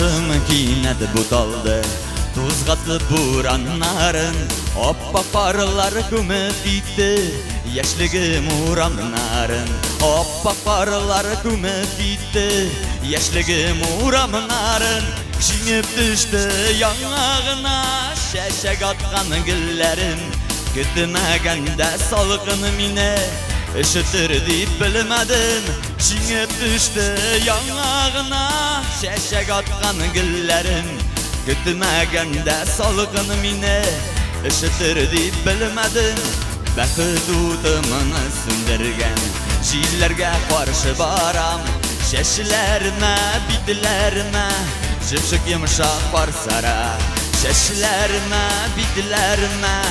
Başımı kinedi butaldı Tuz katıp buranların Oppa parlar kümüt gitti Yaşligim uğramların Oppa parlar kümüt gitti Yaşligim uğramların Şiңip düştü yanağına Şeşek atkan güllerim Kütmegende salgınım yine Işıtır deyip bilmedim Şiңip düştü yanağına Şeşek atkan güllerim Kütmegende salgınım yine Işıtır deyip bilmedim Ben hududumunu sündürgen Şiirlerge karşı baram Şeşlerime, bitlerime Şıpşık yumuşak varsara Şeşlerime, bitlerime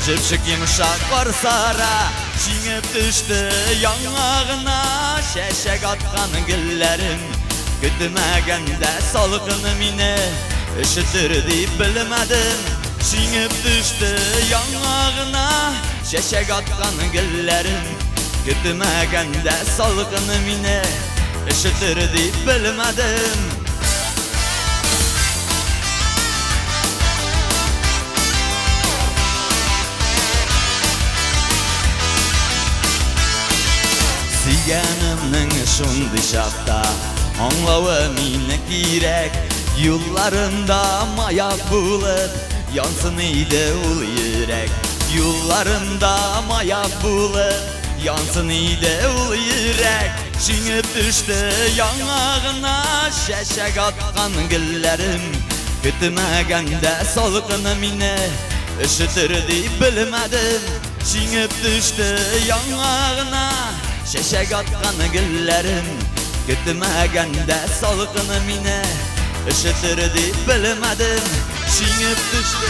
Şıpşık yumuşak varsara Şiңip düştü yanağına Şeşek atkan güllerim Kütmegende salgınım yine Işıtır deyip bilmedim Şiңip düştü yanağına Şeşek atkan güllerim Kütmegende salgınım yine Işıtır deyip bilmedim Siyanımның şundi şapta Anlağı mine girek Yollarımda mayak bulup Yansın iyide ul yürek Yollarımda mayak bulup Yansın iyide ul yürek Şiңip düştü yanağına Şeşek atkan güllerim Kütmegende salgınım yine Işıtır deyip bilmedim Şiңip düştü yanağına Şeşek atkan güllerim Kütmegende salgınım yine Işıtır deyip bilmedim Şiңip düştü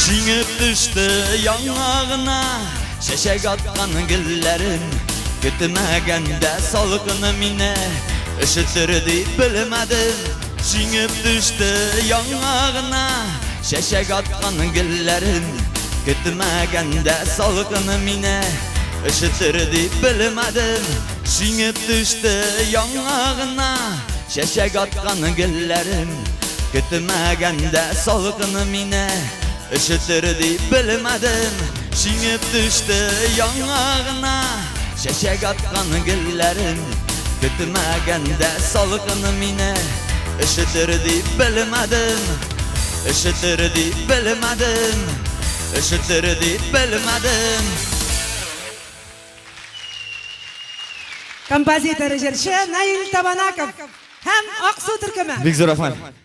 Şiңip düştü yanağına Şeşek atkan güllerim Kütmegende salgınım yine Işıtır deyip bilmedim Şiңip düştü yanağına Şeşek atkan güllerim Kütmegende salgınım yine Işıtır deyip bilmedim Şiңip düştü yanağına Şeşek atkan güllerim Kütmegende salgınım yine Işıtır deyip bilmedim Şiңip düştü yanağına Şeşek atkan güllerim Kütmegende salgınım yine Işıtır deyip bilmedim Işıtır deyip bilmedim Işıtır deyip bilmedim Композитор Nail Tabanakov hem Aksu Türkmen. Bek zo'r rahmat